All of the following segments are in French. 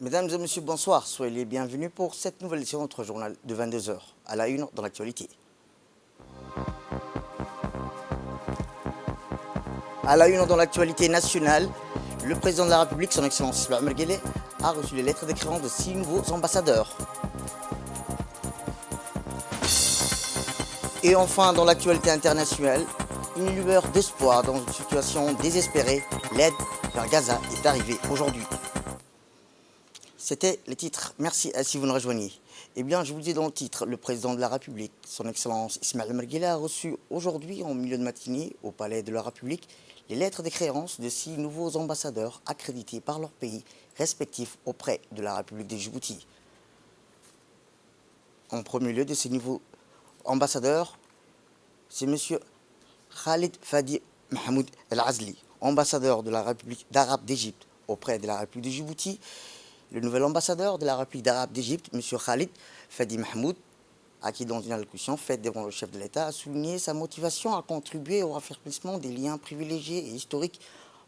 Mesdames et messieurs, bonsoir. Soyez les bienvenus pour cette nouvelle édition de notre journal de 22 heures. À la une dans l'actualité. À la une dans l'actualité nationale, le président de la République, son Excellence Ismaël Omar Guelleh, a reçu les lettres de créance de 6 nouveaux ambassadeurs. Et enfin, dans l'actualité internationale, une lueur d'espoir dans une situation désespérée. L'aide vers Gaza est arrivée aujourd'hui. C'était les titres. Merci si vous nous rejoignez. Eh bien, je vous dis dans le titre, le président de la République, son Excellence Ismaël Omar Guelleh, a reçu aujourd'hui, en milieu de matinée, au Palais de la République, les lettres de créance de 6 nouveaux ambassadeurs accrédités par leurs pays respectifs auprès de la République de Djibouti. En premier lieu de ces nouveaux ambassadeurs, c'est M. Khalid Fadi Mahmoud El-Azli, ambassadeur de la République d'Arabe d'Égypte auprès de la République de Djibouti. Le nouvel ambassadeur de la République d'Arabe d'Égypte, M. Khalid Fadi Mahmoud, à qui, dans une allocution faite devant le chef de l'État, a souligné sa motivation à contribuer au raffermissement des liens privilégiés et historiques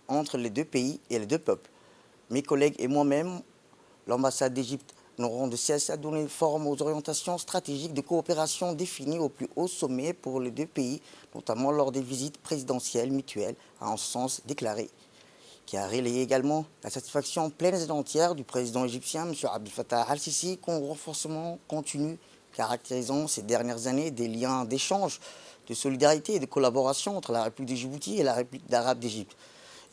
entre les deux pays et les deux peuples. Mes collègues et moi-même, l'ambassade d'Égypte, n'auront de cesse à donner forme aux orientations stratégiques de coopération définies au plus haut sommet pour les deux pays, notamment lors des visites présidentielles mutuelles, a en ce sens déclaré, qui a relayé également la satisfaction pleine et entière du président égyptien, M. Abdel Fattah al-Sisi, qu'un renforcement continu caractérisant ces dernières années des liens d'échange, de solidarité et de collaboration entre la République de Djibouti et la République d'Arabe d'Égypte.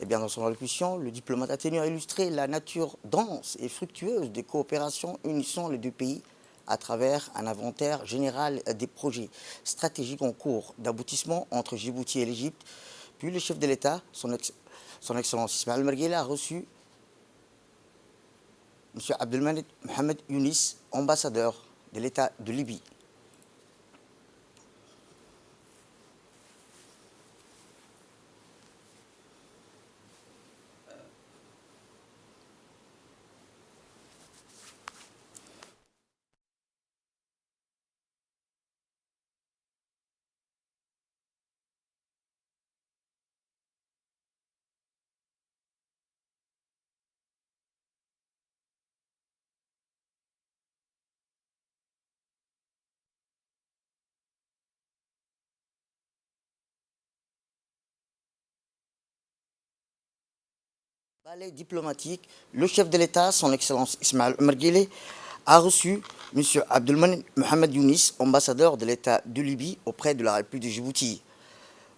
Et bien, dans son allocution, le diplomate a tenu à illustrer la nature dense et fructueuse des coopérations unissant les deux pays à travers un inventaire général des projets stratégiques en cours d'aboutissement entre Djibouti et l'Égypte. Puis le chef de l'État, son Excellence Ismaël Omar Guelleh, a reçu M. Abdelmalek Mohamed Younis, ambassadeur de l'État de Libye. Palais diplomatique, le chef de l'État, son Excellence Ismaël Omar Guelleh, a reçu M. Abdelmalek Mohamed Younis, ambassadeur de l'État de Libye auprès de la République de Djibouti.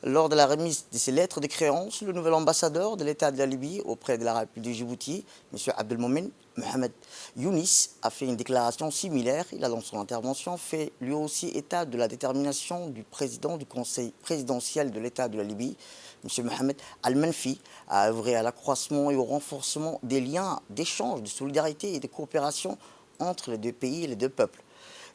Lors de la remise de ces lettres de créance, le nouvel ambassadeur de l'État de la Libye auprès de la République de Djibouti, M. Abdelmalek Mohamed Younis, a fait une déclaration similaire. Il a, dans son intervention, fait lui aussi état de la détermination du président du Conseil présidentiel de l'État de la Libye, M. Mohamed Al-Manfi, à œuvrer à l'accroissement et au renforcement des liens d'échange, de solidarité et de coopération entre les deux pays et les deux peuples,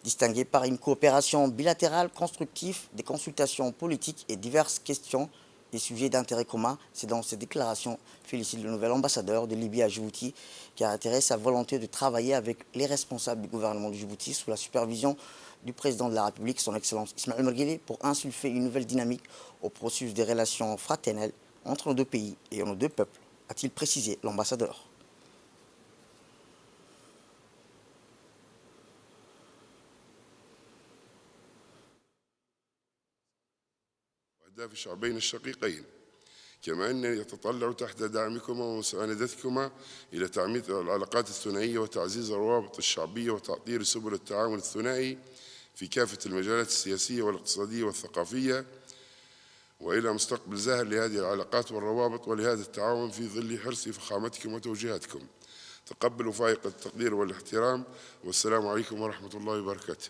distingués par une coopération bilatérale constructive, des consultations politiques et diverses questions et sujets d'intérêt commun. C'est dans cette déclaration félicite le nouvel ambassadeur de Libye à Djibouti qui a attiré sa volonté de travailler avec les responsables du gouvernement de Djibouti sous la supervision du président de la République, son Excellence Ismaël Omar Guelleh, pour insuffler une nouvelle dynamique au processus des relations fraternelles entre nos deux pays et nos deux peuples, a-t-il précisé l'ambassadeur. أهداف الشعبين الشقيقين، كما أن يتطلع تحت دعمكما ومساندتكما إلى تعميق العلاقات الثنائية وتعزيز الروابط الشعبية وتعطير سبل التعاون الثنائي في كافة المجالات السياسية والاقتصادية والثقافية، وإلى مستقبل زاهر لهذه العلاقات والروابط ولهذا التعاون في ظل حرص فخامتكم وتوجيهاتكم. تقبلوا فائق التقدير والاحترام، والسلام عليكم ورحمة الله وبركاته.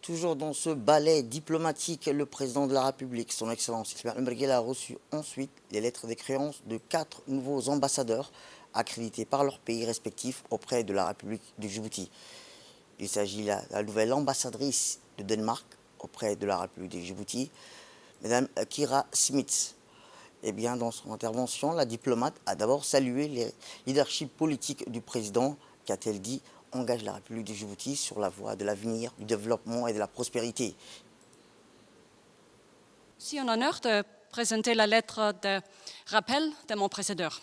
Toujours dans ce ballet diplomatique, le président de la République, son Excellence Ismaël Omar Guelleh, a reçu ensuite les lettres de créance de 4 nouveaux ambassadeurs accrédités par leurs pays respectifs auprès de la République de Djibouti. Il s'agit de la nouvelle ambassadrice de Danemark auprès de la République de Djibouti, Mme Kira Smith. Eh bien, dans son intervention, la diplomate a d'abord salué le leadership politique du président, qu'a-t-elle dit, engage la République de Djibouti sur la voie de l'avenir, du développement et de la prospérité. C'est un honneur de présenter la lettre de rappel de mon ambassadeur.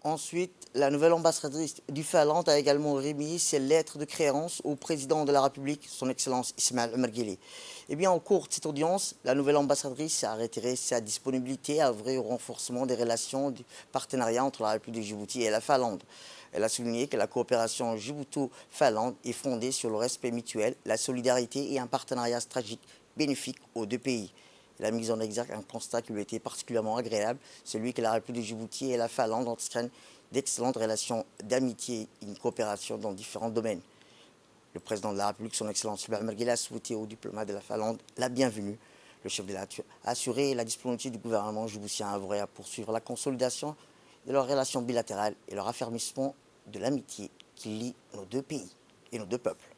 Ensuite, la nouvelle ambassadrice du Finlande a également remis ses lettres de créance au président de la République, son Excellence Ismail Omar Guelleh. Eh bien, au cours de cette audience, la nouvelle ambassadrice a réitéré sa disponibilité à œuvrer au renforcement des relations du partenariat entre la République de Djibouti et la Finlande. Elle a souligné que la coopération Djibouti-Finlande est fondée sur le respect mutuel, la solidarité et un partenariat stratégique bénéfique aux deux pays. Elle a mis en exergue un constat qui lui était particulièrement agréable, celui que la République de Djibouti et la Finlande entretiennent d'excellentes relations d'amitié et une coopération dans différents domaines. Le président de la République, son Excellence Ismail Omar Guelleh, a souhaité aux diplomates de la Finlande la bienvenue. Le chef de l'État a assuré la disponibilité du gouvernement djiboutien à œuvrer à poursuivre la consolidation de leurs relations bilatérales et leur affermissement de l'amitié qui lie nos deux pays et nos deux peuples.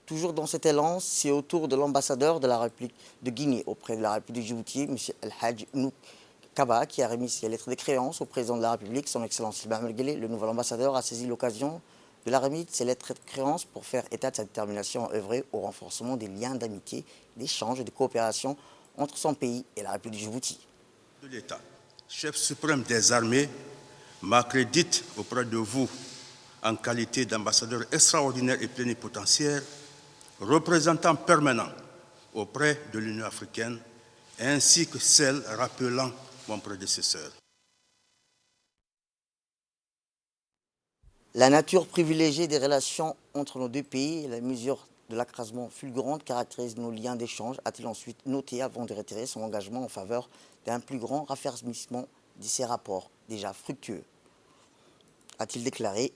Toujours dans cet élan, c'est au tour de l'ambassadeur de la République de Guinée auprès de la République de Djibouti, M. El Hadj Nouk Kaba, qui a remis ses lettres de créance au président de la République, son Excellence Ismail Omar Guelleh. Le nouvel ambassadeur a saisi l'occasion de la remise de ses lettres de créance pour faire état de sa détermination à œuvrer au renforcement des liens d'amitié, d'échange et de coopération entre son pays et la République de Djibouti. De l'État, chef suprême des armées, m'accrédite auprès de vous en qualité d'ambassadeur extraordinaire et plénipotentiaire, représentant permanent auprès de l'Union africaine, ainsi que celle rappelant mon prédécesseur. La nature privilégiée des relations entre nos deux pays et la mesure de l'accroissement fulgurant caractérise nos liens d'échange, a-t-il ensuite noté avant de réitérer son engagement en faveur d'un plus grand raffermissement de ces rapports déjà fructueux. A-t-il déclaré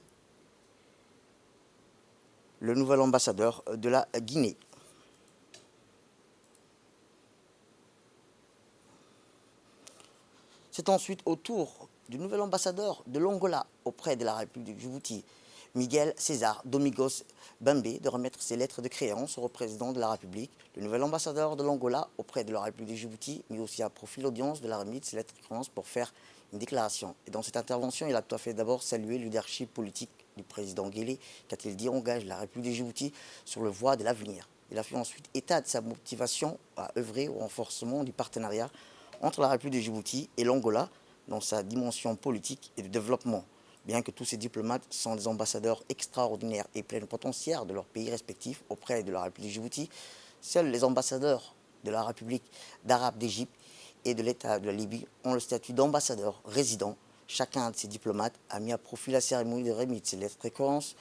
le nouvel ambassadeur de la Guinée. C'est ensuite au tour du nouvel ambassadeur de l'Angola auprès de la République de Djibouti, Miguel César Domingos Bambé, de remettre ses lettres de créance au président de la République. Le nouvel ambassadeur de l'Angola auprès de la République de Djibouti, mais aussi à profit l'audience de la remise de ses lettres de créance pour faire une déclaration. Et dans cette intervention, il a tout à fait d'abord salué le leadership politique du président Guelleh, qu'a-t-il dit, engage la République de Djibouti sur le voie de l'avenir. Il a fait ensuite état de sa motivation à œuvrer au renforcement du partenariat entre la République de Djibouti et l'Angola dans sa dimension politique et de développement. Bien que tous ces diplomates sont des ambassadeurs extraordinaires et plénipotentiaires de leurs pays respectifs auprès de la République de Djibouti, seuls les ambassadeurs de la République d'Arabe d'Égypte et de l'État de la Libye ont le statut d'ambassadeur résident. Chacun de ces diplomates a mis à profit la cérémonie de remise de ces lettres de créance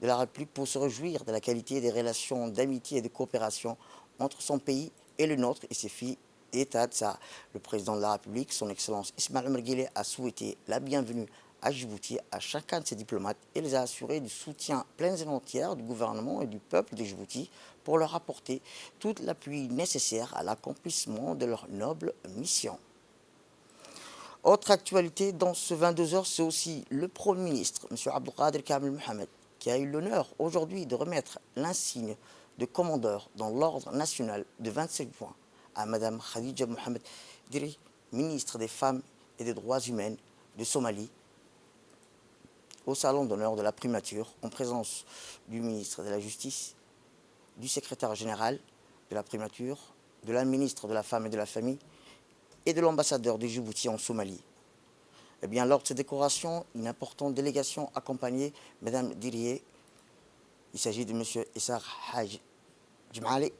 de la République pour se réjouir de la qualité des relations d'amitié et de coopération entre son pays et le nôtre et ses filles. État de ça, le président de la République, son Excellence Ismail Omar Guelleh, a souhaité la bienvenue à Djibouti à chacun de ses diplomates et les a assurés du soutien plein et entier du gouvernement et du peuple de Djibouti pour leur apporter tout l'appui nécessaire à l'accomplissement de leur noble mission. Autre actualité dans ce 22h, c'est aussi le Premier ministre, M. Abdelkader Kamel Mohamed, qui a eu l'honneur aujourd'hui de remettre l'insigne de commandeur dans l'ordre national de 27 juin à Mme Khadija Mohamed Diri, ministre des Femmes et des Droits humains de Somalie, au salon d'honneur de la primature, en présence du ministre de la Justice, du secrétaire général de la primature, de la ministre de la Femme et de la Famille et de l'ambassadeur de Djibouti en Somalie. Eh bien, lors de cette décoration, une importante délégation accompagnée Mme Diriye. Il s'agit de M. Issar Haj Djemali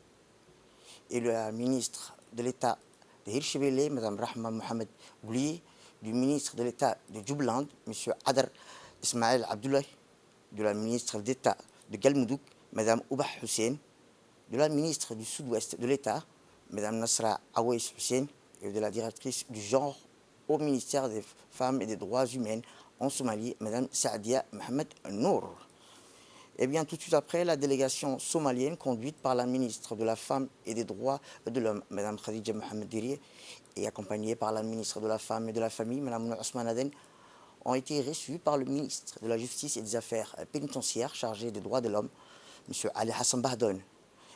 et la ministre de l'État de Hirshibele, Mme Rahma Mohamed Bouli, du ministre de l'État de Djoubland, M. Adar Ismaël Abdullah, de la ministre d'État de Galmoudouk, Mme Oubah Hussein, de la ministre du Sud-Ouest de l'État, Mme Nasra Awais Hussein, et de la directrice du genre au ministère des Femmes et des Droits Humains en Somalie, Mme Saadia Mohamed Nour. Et bien, tout de suite après, la délégation somalienne conduite par la ministre de la Femme et des Droits de l'Homme, Mme Khadija Mohamed Diriye, et accompagnée par la ministre de la Femme et de la Famille, Mme Mouna Ousmane Aden, ont été reçus par le ministre de la Justice et des Affaires pénitentiaires chargé des droits de l'homme, M. Ali Hassan Bahdoun.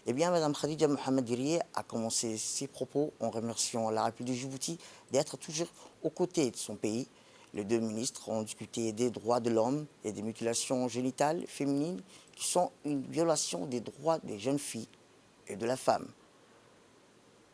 Eh bien, Mme Khadija Mohamed Diriye a commencé ses propos en remerciant la République du Djibouti d'être toujours aux côtés de son pays. Les deux ministres ont discuté des droits de l'homme et des mutilations génitales féminines qui sont une violation des droits des jeunes filles et de la femme.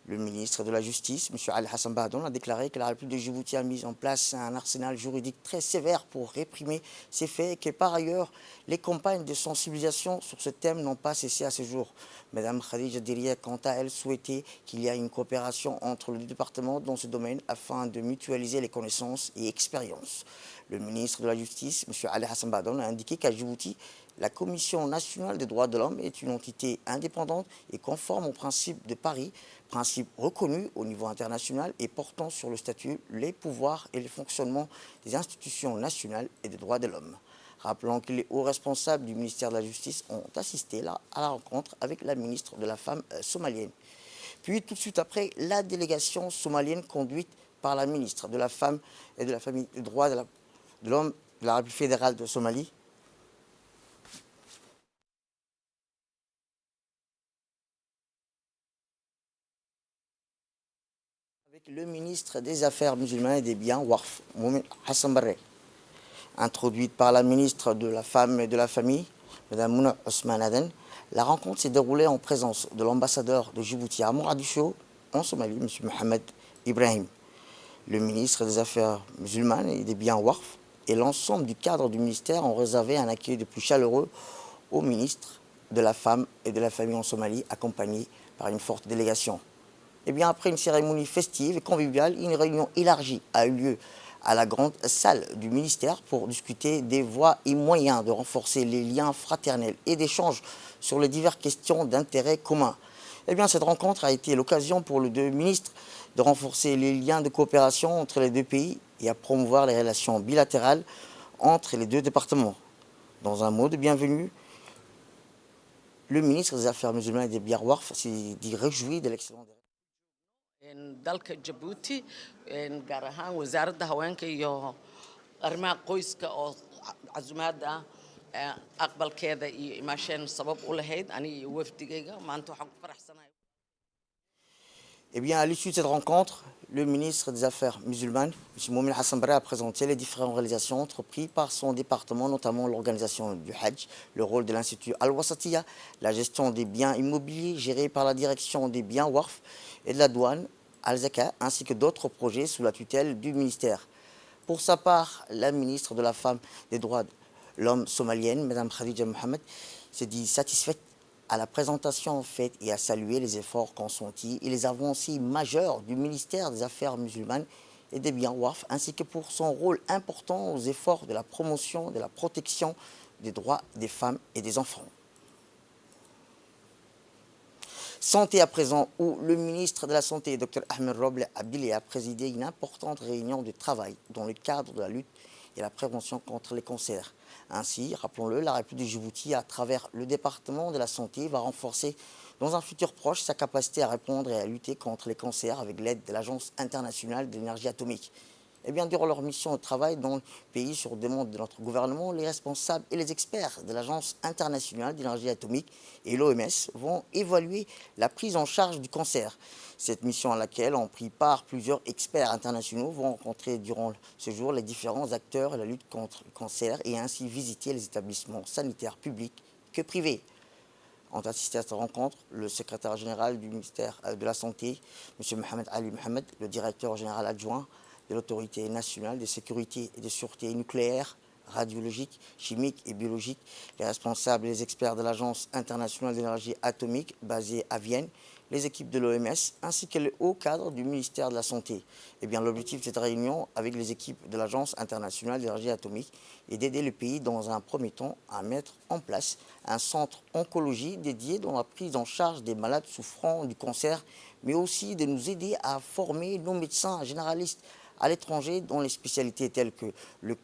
Le ministre de la Justice, M. Ali Hassan Bahdoun, a déclaré que la République de Djibouti a mis en place un arsenal juridique très sévère pour réprimer ces faits et que par ailleurs, les campagnes de sensibilisation sur ce thème n'ont pas cessé à ce jour. Mme Khadija Diriye, quant à elle, souhaitait qu'il y ait une coopération entre les deux départements dans ce domaine afin de mutualiser les connaissances et expériences. Le ministre de la Justice, M. Ali Hassan Bahdoun, a indiqué qu'à Djibouti, la Commission nationale des droits de l'homme est une entité indépendante et conforme aux principes de Paris, principes reconnus au niveau international et portant sur le statut, les pouvoirs et le fonctionnement des institutions nationales et des droits de l'homme. Rappelons que les hauts responsables du ministère de la Justice ont assisté à la rencontre avec la ministre de la Femme somalienne. Puis tout de suite après, la délégation somalienne conduite par la ministre de la Femme et de la Famille, des droits de l'homme de la République fédérale de Somalie, avec le ministre des Affaires musulmanes et des biens, Warf, Moumin Hassan Barre, introduite par la ministre de la Femme et de la Famille, Mme Mouna Ousmane Aden. La rencontre s'est déroulée en présence de l'ambassadeur de Djibouti à Mogadiscio, en Somalie, M. Mohamed Ibrahim, le ministre des Affaires musulmanes et des biens Warf, et l'ensemble du cadre du ministère ont réservé un accueil de plus chaleureux au ministre de la Femme et de la Famille en Somalie, accompagné par une forte délégation. Et bien après une cérémonie festive et conviviale, une réunion élargie a eu lieu à la grande salle du ministère pour discuter des voies et moyens de renforcer les liens fraternels et d'échanges sur les diverses questions d'intérêt commun. Eh bien, cette rencontre a été l'occasion pour les deux ministres de renforcer les liens de coopération entre les deux pays et à promouvoir les relations bilatérales entre les deux départements. Dans un mot de bienvenue, le ministre des Affaires musulmanes et des biens Warf s'est dit réjoui de l'excellent dalka Djibouti gaar ahaan wasaaradda haweenka iyo arrimaha qoyska oo casumaadda aqbalkeeda iyo imaasheen sabab u lahayd aniga iyo wafdigayga maanta waxaan ku faraxsanahay. Eh bien, à l'issue de cette rencontre, le ministre des Affaires musulmanes, M. Moumin Hassan Barre, a présenté les différentes réalisations entreprises par son département, notamment l'organisation du Hajj, le rôle de l'Institut Al-Wasatiya, la gestion des biens immobiliers gérés par la direction des biens Warf et de la douane Al-Zaka, ainsi que d'autres projets sous la tutelle du ministère. Pour sa part, la ministre de la Femme et des Droits de l'Homme somalienne, Mme Khadija Mohamed, s'est dit satisfaite à la présentation faite et a salué les efforts consentis et les avancées majeures du ministère des Affaires musulmanes et des biens Warf, ainsi que pour son rôle important aux efforts de la promotion, de la protection des droits des femmes et des enfants. Santé à présent, où le ministre de la Santé, Dr Ahmed Roble Abdili, a présidé une importante réunion de travail dans le cadre de la lutte et la prévention contre les cancers. Ainsi, rappelons-le, la République de Djibouti, à travers le département de la santé, va renforcer dans un futur proche sa capacité à répondre et à lutter contre les cancers avec l'aide de l'Agence internationale de l'énergie atomique. Eh bien, durant leur mission de travail dans le pays sur demande de notre gouvernement, les responsables et les experts de l'Agence internationale d'énergie atomique et l'OMS vont évaluer la prise en charge du cancer. Cette mission à laquelle ont pris part plusieurs experts internationaux vont rencontrer durant ce jour les différents acteurs de la lutte contre le cancer et ainsi visiter les établissements sanitaires publics que privés. Ont assisté à cette rencontre le secrétaire général du ministère de la Santé, M. Mohamed Ali Mohamed, le directeur général adjoint de l'Autorité nationale de sécurité et de sûreté nucléaire, radiologique, chimique et biologique, les responsables et les experts de l'Agence internationale d'énergie atomique basée à Vienne, les équipes de l'OMS ainsi que le haut cadre du ministère de la Santé. Eh bien, l'objectif de cette réunion avec les équipes de l'Agence internationale d'énergie atomique est d'aider le pays dans un premier temps à mettre en place un centre oncologie dédié dans la prise en charge des malades souffrant du cancer, mais aussi de nous aider à former nos médecins généralistes à l'étranger dans les spécialités telles que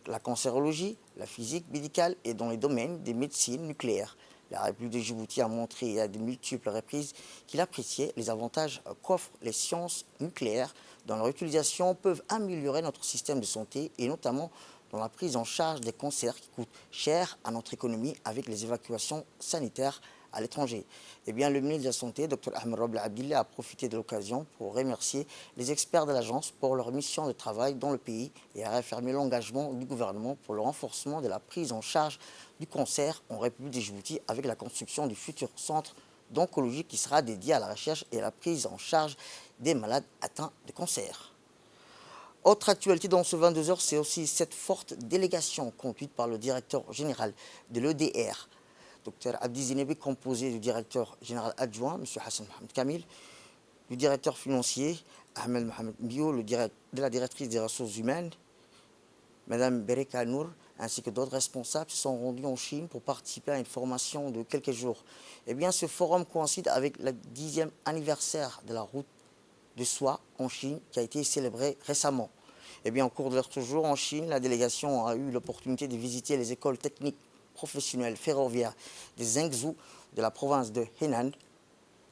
la cancérologie, la physique médicale et dans les domaines des médecines nucléaires. La République de Djibouti a montré à de multiples reprises qu'il appréciait les avantages qu'offrent les sciences nucléaires dont leur utilisation peuvent améliorer notre système de santé et notamment dans la prise en charge des cancers qui coûtent cher à notre économie avec les évacuations sanitaires à l'étranger. Eh bien, le ministre de la Santé, Dr Ahmed Roble Abdillah, a profité de l'occasion pour remercier les experts de l'agence pour leur mission de travail dans le pays et a réaffirmé l'engagement du gouvernement pour le renforcement de la prise en charge du cancer en République de Djibouti avec la construction du futur centre d'oncologie qui sera dédié à la recherche et à la prise en charge des malades atteints de cancer. Autre actualité dans ce 22h, c'est aussi cette forte délégation conduite par le directeur général de l'EDR, Dr Abdi Zinebi, composé du directeur général adjoint, M. Hassan Mohamed Kamil, du directeur financier, Ahmed Mohamed Bio, de la directrice des ressources humaines, Mme Bereka Nour, ainsi que d'autres responsables se sont rendus en Chine pour participer à une formation de quelques jours. Eh bien, ce forum coïncide avec le 10e anniversaire de la route de soie en Chine qui a été célébré récemment. Eh bien, au cours de leur séjour en Chine, la délégation a eu l'opportunité de visiter les écoles techniques professionnelles ferroviaires de Zhengzhou de la province de Henan.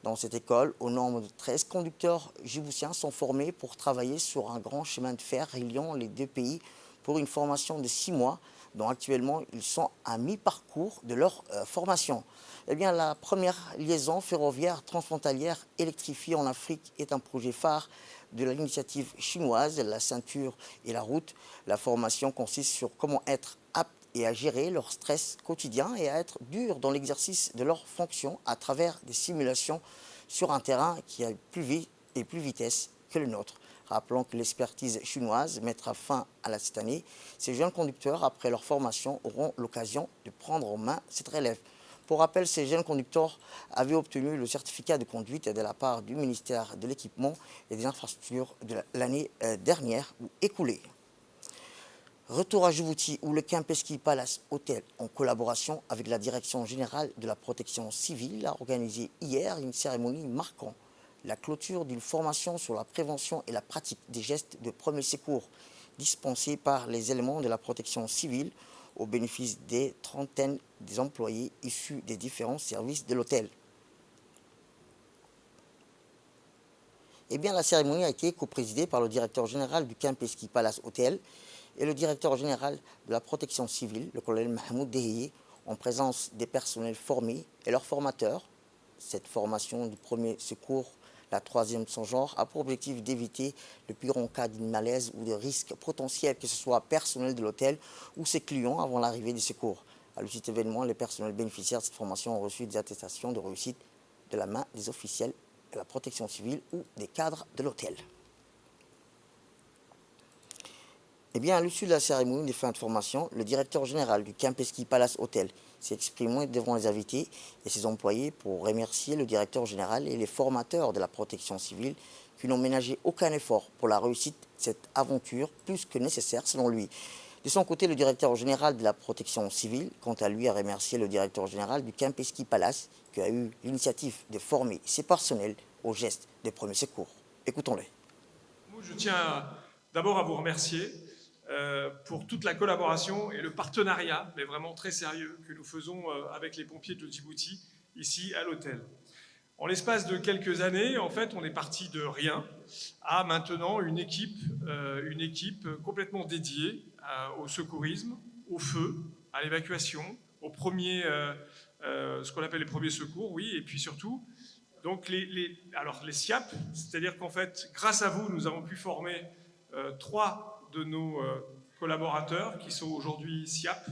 Dans cette école, au nombre de 13 conducteurs djiboutiens sont formés pour travailler sur un grand chemin de fer reliant les deux pays pour une formation de 6 mois, dont actuellement ils sont à mi-parcours de leur formation. Eh bien, la première liaison ferroviaire transfrontalière électrifiée en Afrique est un projet phare de l'initiative chinoise, la ceinture et la route. La formation consiste sur comment être apte et à gérer leur stress quotidien et à être dur dans l'exercice de leurs fonctions à travers des simulations sur un terrain qui a plus vite et plus vitesse que le nôtre. Rappelons que l'expertise chinoise mettra fin à cette année. Ces jeunes conducteurs, après leur formation, auront l'occasion de prendre en main cette relève. Pour rappel, ces jeunes conducteurs avaient obtenu le certificat de conduite de la part du ministère de l'Équipement et des Infrastructures de l'année dernière ou écoulée. Retour à Djibouti, où le Kempinski Palace Hotel, en collaboration avec la Direction générale de la protection civile, a organisé hier une cérémonie marquant la clôture d'une formation sur la prévention et la pratique des gestes de premier secours dispensés par les éléments de la protection civile au bénéfice des trentaines des employés issus des différents services de l'hôtel. Eh bien, la cérémonie a été coprésidée par le directeur général du Kempinski Palace Hotel et le directeur général de la protection civile, le colonel Mahmoud Dehiye, en présence des personnels formés et leurs formateurs. Cette formation du premier secours, la troisième de son genre, a pour objectif d'éviter le pire en cas d'une malaise ou de risque potentiel, que ce soit personnel de l'hôtel ou ses clients avant l'arrivée des secours. À l'issue de cet événement, les personnels bénéficiaires de cette formation ont reçu des attestations de réussite de la main des officiels de la protection civile ou des cadres de l'hôtel. Eh bien, à l'issue de la cérémonie de fin de formation, le directeur général du Kempinski Palace Hotel s'est exprimé devant les invités et ses employés pour remercier le directeur général et les formateurs de la protection civile qui n'ont ménagé aucun effort pour la réussite de cette aventure plus que nécessaire selon lui. De son côté, le directeur général de la protection civile, quant à lui, a remercié le directeur général du Kempinski Palace qui a eu l'initiative de former ses personnels aux gestes de premier secours. Écoutons-le. Je tiens d'abord à vous remercier pour toute la collaboration et le partenariat, mais vraiment très sérieux, que nous faisons avec les pompiers de Djibouti, ici à l'hôtel. En l'espace de quelques années, en fait, on est parti de rien à maintenant une équipe complètement dédiée au secourisme, au feu, à l'évacuation, aux premiers, ce qu'on appelle les premiers secours, oui, et puis surtout, donc les SIAP, c'est-à-dire qu'en fait, grâce à vous, nous avons pu former 3 de nos collaborateurs qui sont aujourd'hui SIAP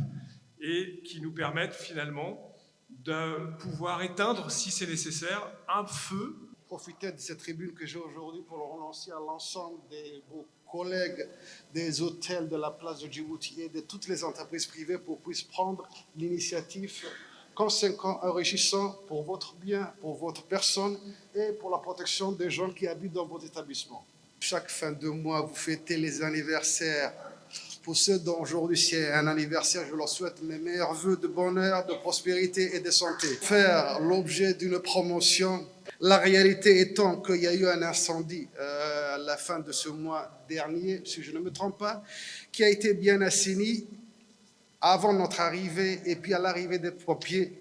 et qui nous permettent finalement de pouvoir éteindre, si c'est nécessaire, un feu. Profiter de cette tribune que j'ai aujourd'hui pour le relancer à l'ensemble de vos collègues des hôtels de la place de Djibouti et de toutes les entreprises privées pour qu'ils puissent prendre l'initiative conséquent, enrichissant pour votre bien, pour votre personne et pour la protection des gens qui habitent dans votre établissement. Chaque fin de mois, vous fêtez les anniversaires. Pour ceux dont aujourd'hui c'est un anniversaire, je leur souhaite mes meilleurs vœux de bonheur, de prospérité et de santé. Faire l'objet d'une promotion. La réalité étant qu'il y a eu un incendie à la fin de ce mois dernier, si je ne me trompe pas, qui a été bien assaini avant notre arrivée et puis à l'arrivée des pompiers,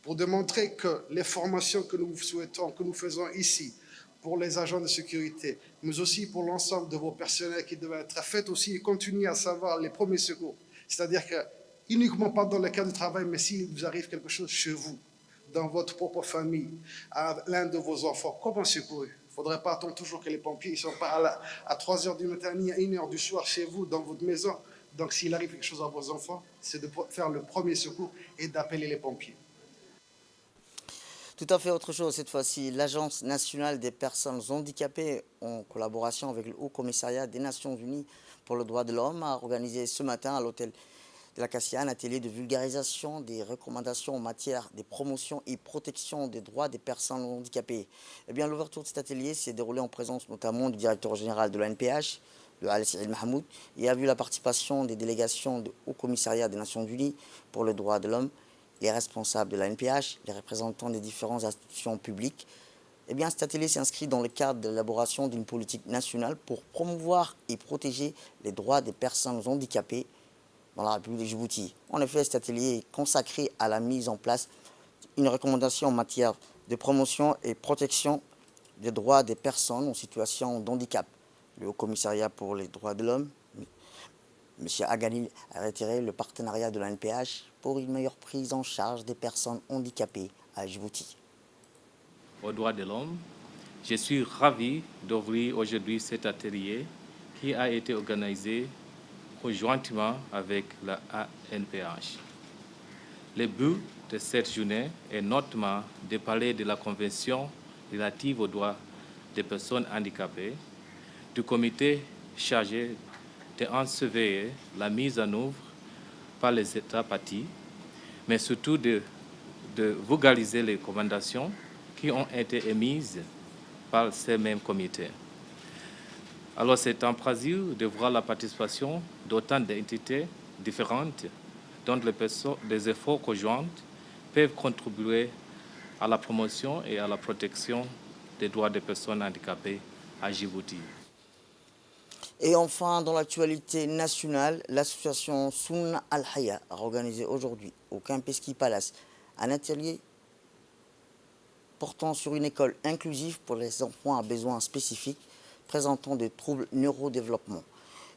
pour démontrer que les formations que nous souhaitons, que nous faisons ici, pour les agents de sécurité, mais aussi pour l'ensemble de vos personnels qui devaient être faites aussi et continuer à savoir les premiers secours. C'est-à-dire que, uniquement pas dans le cas du travail, mais s'il vous arrive quelque chose chez vous, dans votre propre famille, à l'un de vos enfants, comment secourir? Il ne faudrait pas attendre toujours que les pompiers ne sont pas à 3 heures du matin ni à 1 heure du soir chez vous, dans votre maison. Donc s'il arrive quelque chose à vos enfants, c'est de faire le premier secours et d'appeler les pompiers. Tout à fait autre chose cette fois-ci. L'Agence nationale des personnes handicapées, en collaboration avec le Haut Commissariat des Nations Unies pour le droit de l'homme, a organisé ce matin à l'hôtel de la Cassia un atelier de vulgarisation des recommandations en matière de promotion et protection des droits des personnes handicapées. Eh bien, l'ouverture de cet atelier s'est déroulée en présence notamment du directeur général de l'ANPH, le Al-Sa'id Mahmoud, et a vu la participation des délégations du Haut Commissariat des Nations Unies pour le droit de l'homme, les responsables de la NPH, les représentants des différentes institutions publiques. Eh bien, cet atelier s'inscrit dans le cadre de l'élaboration d'une politique nationale pour promouvoir et protéger les droits des personnes handicapées dans la République de Djibouti. En effet, cet atelier est consacré à la mise en place d'une recommandation en matière de promotion et protection des droits des personnes en situation de handicap. Le Haut Commissariat pour les droits de l'homme, M. Aganil, a retiré le partenariat de la NPH pour une meilleure prise en charge des personnes handicapées à Djibouti. Aux droits de l'homme, je suis ravi d'ouvrir aujourd'hui cet atelier qui a été organisé conjointement avec la ANPH. Le but de cette journée est notamment de parler de la Convention relative aux droits des personnes handicapées, du comité chargé de surveiller la mise en œuvre par les États partis, mais surtout de vulgariser les recommandations qui ont été émises par ces mêmes comités. Alors c'est un plaisir de voir la participation d'autant d'entités différentes dont les efforts conjoints peuvent contribuer à la promotion et à la protection des droits des personnes handicapées à Djibouti. Et enfin, dans l'actualité nationale, l'association Sunna Al-Haya a organisé aujourd'hui au Kempinski Palace un atelier portant sur une école inclusive pour les enfants à besoins spécifiques présentant des troubles neurodéveloppement.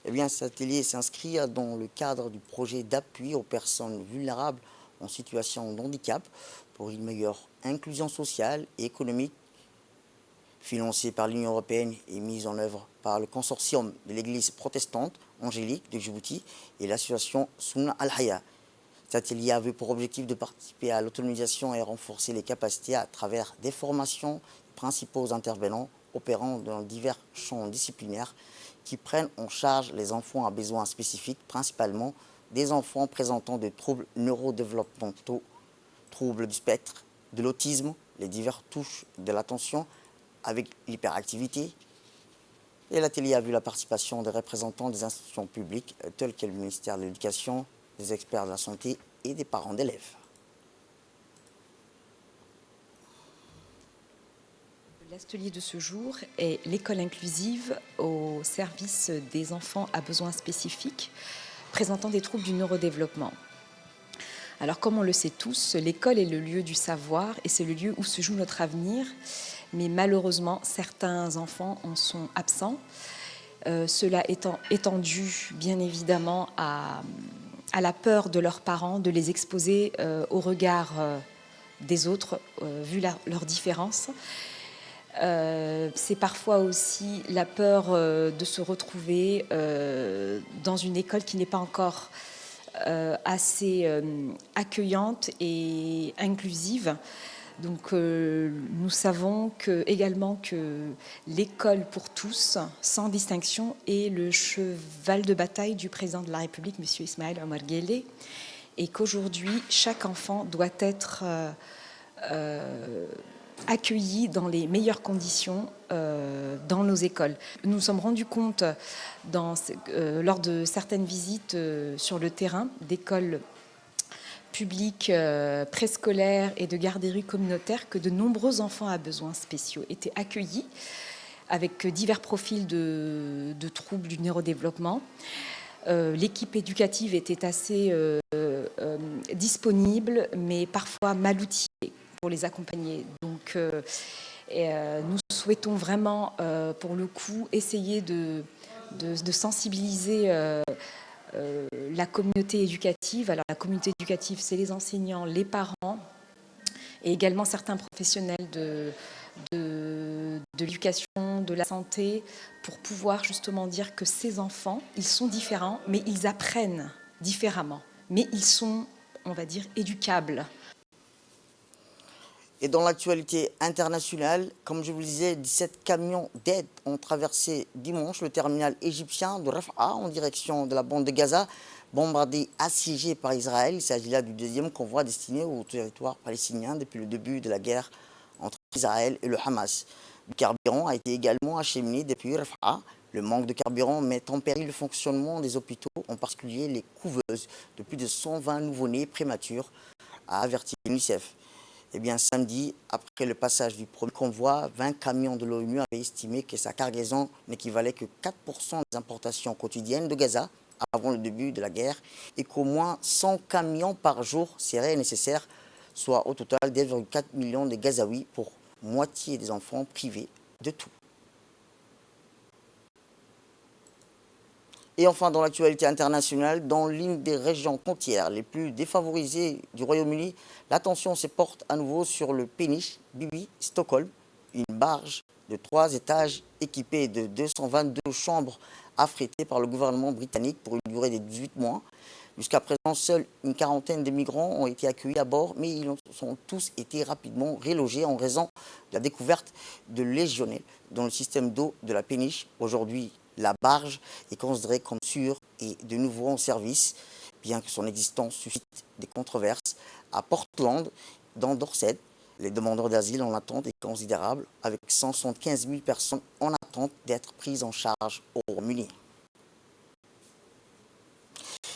Eh bien, cet atelier s'inscrit dans le cadre du projet d'appui aux personnes vulnérables en situation de handicap pour une meilleure inclusion sociale et économique, financé par l'Union européenne et mis en œuvre par le consortium de l'Église protestante angélique de Djibouti et l'association Sunna Al-Haya. Cet atelier avait pour objectif de participer à l'autonomisation et renforcer les capacités à travers des formations des principaux intervenants opérant dans divers champs disciplinaires qui prennent en charge les enfants à besoins spécifiques, principalement des enfants présentant des troubles neurodéveloppementaux, troubles du spectre, de l'autisme, les diverses touches de l'attention, avec l'hyperactivité. Et l'atelier a vu la participation des représentants des institutions publiques telles que le ministère de l'Éducation, des experts de la santé et des parents d'élèves. L'atelier de ce jour est l'école inclusive au service des enfants à besoins spécifiques présentant des troubles du neurodéveloppement. Alors, comme on le sait tous, l'école est le lieu du savoir et c'est le lieu où se joue notre avenir. Mais malheureusement, certains enfants en sont absents. Cela étant étendu, bien évidemment, à la peur de leurs parents, de les exposer au regard des autres, vu leur différence. C'est parfois aussi la peur de se retrouver dans une école qui n'est pas encore assez accueillante et inclusive. Donc nous savons également que l'école pour tous, sans distinction, est le cheval de bataille du président de la République, M. Ismaël Omar Guelleh, et qu'aujourd'hui, chaque enfant doit être accueilli dans les meilleures conditions dans nos écoles. Nous nous sommes rendus compte lors de certaines visites sur le terrain d'écoles publiques, préscolaires et de garderies communautaires que de nombreux enfants à besoins spéciaux étaient accueillis avec divers profils de troubles du neurodéveloppement. L'équipe éducative était assez disponible, mais parfois mal outillée pour les accompagner. Donc, nous souhaitons vraiment, pour le coup, essayer de sensibiliser la communauté éducative. Alors, la communauté éducative, c'est les enseignants, les parents et également certains professionnels de l'éducation, de la santé, pour pouvoir justement dire que ces enfants, ils sont différents, mais ils apprennent différemment. Mais ils sont, on va dire, éducables. Et dans l'actualité internationale, comme je vous le disais, 17 camions d'aide ont traversé dimanche le terminal égyptien de Rafah en direction de la bande de Gaza, bombardé, assiégé par Israël. Il s'agit là du deuxième convoi destiné au territoire palestinien depuis le début de la guerre entre Israël et le Hamas. Du carburant a été également acheminé depuis Rafah. Le manque de carburant met en péril le fonctionnement des hôpitaux, en particulier les couveuses de plus de 120 nouveau-nés prématures, a averti l'UNICEF. Eh bien, samedi, après le passage du premier convoi, 20 camions de l'ONU avaient estimé que sa cargaison n'équivalait que 4% des importations quotidiennes de Gaza avant le début de la guerre et qu'au moins 100 camions par jour seraient nécessaires, soit au total 2,4 millions de Gazaouis pour moitié des enfants privés de tout. Et enfin, dans l'actualité internationale, dans l'une des régions côtières les plus défavorisées du Royaume-Uni, l'attention se porte à nouveau sur le péniche Bibi Stockholm, une barge de 3 étages équipée de 222 chambres affrétées par le gouvernement britannique pour une durée de 18 mois. Jusqu'à présent, seule une quarantaine de migrants ont été accueillis à bord, mais ils ont tous été rapidement relogés en raison de la découverte de légionnaires dans le système d'eau de la péniche. Aujourd'hui, la barge est considérée comme sûre et de nouveau en service, bien que son existence suscite des controverses. À Portland, dans Dorset, les demandeurs d'asile en attente est considérable, avec 175 000 personnes en attente d'être prises en charge au Royaume-Uni.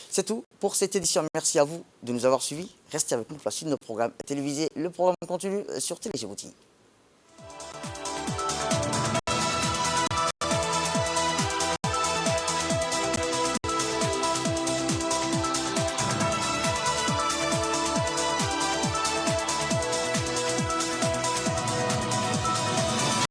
C'est tout pour cette édition. Merci à vous de nous avoir suivis. Restez avec nous pour la suite de nos programmes télévisés. Le programme continue sur Télé Djibouti.